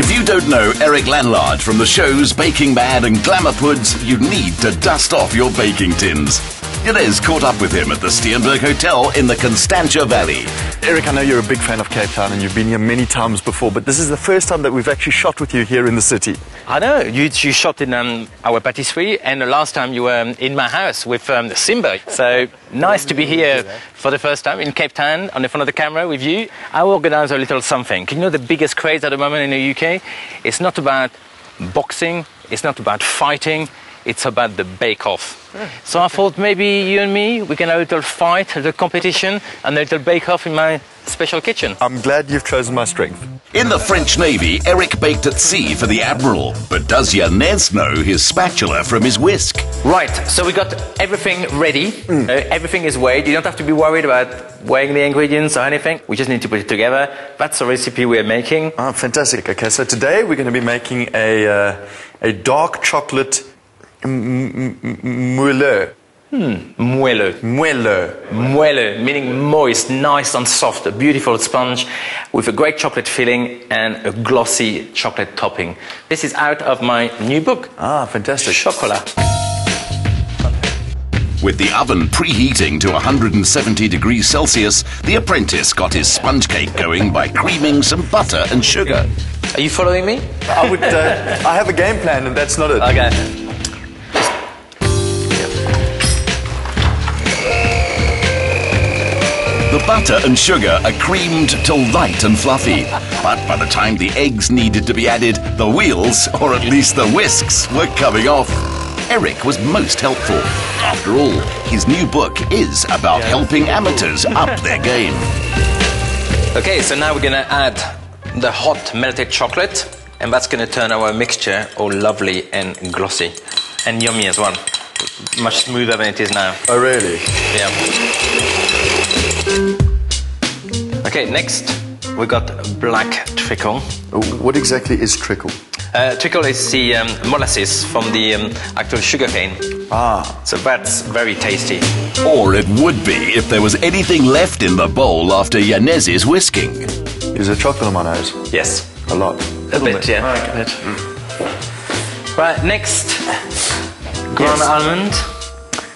If you don't know Eric Lanlard from the shows Baking Mad and Glamour Puds, you need to dust off your baking tins. Janez caught up with him at the Steenberg Hotel in the Constantia Valley. Eric, I know you're a big fan of Cape Town and you've been here many times before, but this is the first time that we've actually shot with you here in the city. I know, you shot in our pâtisserie, and the last time you were in my house with Simba. So nice to be here for the first time in Cape Town on the front of the camera with you. I organise a little something. You know the biggest craze at the moment in the UK? It's not about boxing, it's not about fighting, it's about the bake-off. So I thought maybe you and me, we can have a little fight, a little competition, and a little bake-off in my special kitchen. I'm glad you've chosen my strength. In the French Navy, Eric baked at sea for the Admiral. But does Janez know his spatula from his whisk? Right, so we got everything ready. Everything is weighed. You don't have to be worried about weighing the ingredients or anything. We just need to put it together. That's the recipe we're making. Ah, fantastic. Okay, so today we're going to be making a dark chocolate moelleux. Moelleux. Moelleux. Moelleux, meaning moist, nice and soft, a beautiful sponge with a great chocolate filling and a glossy chocolate topping. This is out of my new book. Ah, fantastic. Chocolat. With the oven preheating to 170 degrees Celsius, the apprentice got his sponge cake going by creaming some butter and sugar. Are you following me? I have a game plan and that's not it. Okay. The butter and sugar are creamed till light and fluffy. But by the time the eggs needed to be added, the wheels, or at least the whisks, were coming off. Eric was most helpful. After all, his new book is about helping amateurs up their game. Okay, so now we're going to add the hot melted chocolate, and that's going to turn our mixture all lovely and glossy. And yummy as well. Much smoother than it is now. Oh, really? Yeah. Okay, next we got black treacle. What exactly is treacle? Treacle is the molasses from the actual sugarcane. Ah. So that's very tasty. Or it would be if there was anything left in the bowl after Janez's whisking. Is there chocolate on my nose? Yes. A lot. A bit, yeah. Okay. Right, next, ground almond.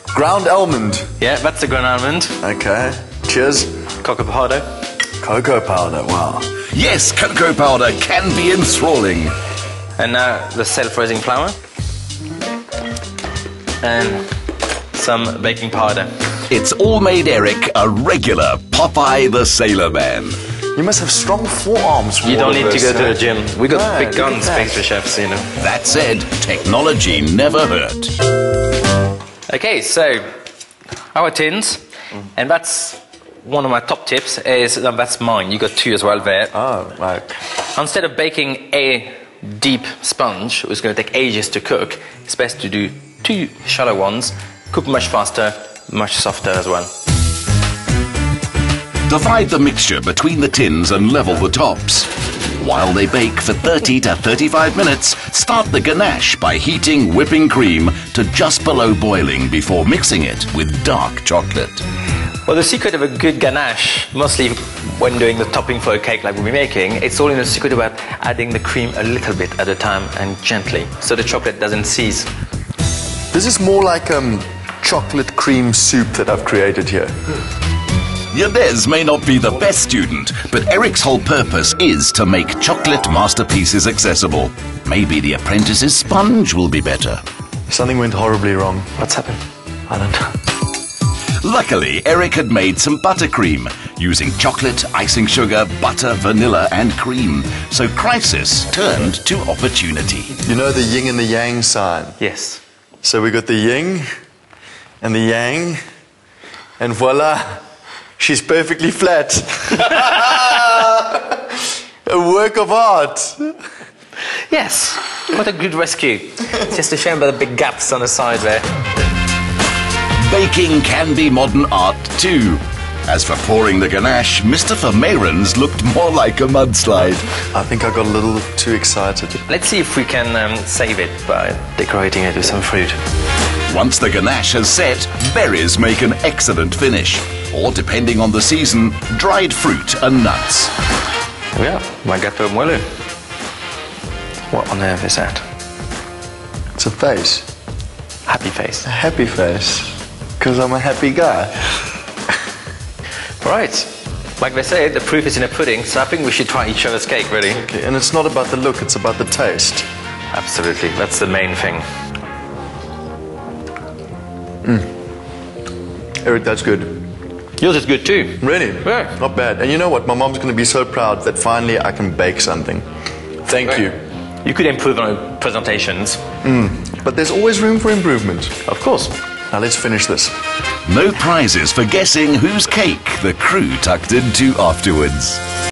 Ground almond. Yeah, that's the ground almond. Okay. Cheers. Cocoa powder. Cocoa powder, wow. Yes, cocoa powder can be enthralling. And now the self-raising flour. And some baking powder. It's all made Eric a regular Popeye the Sailor Man. You must have strong forearms. You don't need to go to the gym. We got big guns, pastry chefs, you know. That said, technology never hurt. Okay, so our tins, and that's one of my top tips, is that's mine. You got two as well there. Oh, right. Instead of baking a deep sponge, which is going to take ages to cook, it's best to do two shallow ones, cook much faster, much softer as well. Divide the mixture between the tins and level the tops. While they bake for 30 to 35 minutes, start the ganache by heating whipping cream to just below boiling before mixing it with dark chocolate. Well, the secret of a good ganache, mostly when doing the topping for a cake like we'll be making, it's all in the secret about adding the cream a little bit at a time and gently, so the chocolate doesn't seize. This is more like chocolate cream soup that I've created here. Janez may not be the best student, but Eric's whole purpose is to make chocolate masterpieces accessible. Maybe the apprentice's sponge will be better. Something went horribly wrong. What's happened? I don't know. Luckily, Eric had made some buttercream, using chocolate, icing sugar, butter, vanilla and cream. So crisis turned to opportunity. You know the yin and the yang sign? Yes. So we got the yin and the yang, and voila, she's perfectly flat. A work of art. Yes. What a good rescue. It's just a shame about the big gaps on the side there. Baking can be modern art too. As for pouring the ganache, Mr. Vermeiren's looked more like a mudslide. I think I got a little too excited. Let's see if we can save it by decorating it with some fruit. Once the ganache has set, berries make an excellent finish. Or, depending on the season, dried fruit and nuts. Here we are, my gâteau moelleux. What on earth is that? It's a face. Happy face. A happy face. Because I'm a happy guy. Right. Like they say, the proof is in the pudding, so I think we should try each other's cake, really. Okay, and it's not about the look, it's about the taste. Absolutely. That's the main thing. Eric, that's good. Yours is good too. Really? Yeah. Not bad. And you know what? My mom's going to be so proud that finally I can bake something. Thank you. You could improve on our presentations. But there's always room for improvement. Of course. Now let's finish this. No prizes for guessing whose cake the crew tucked into afterwards.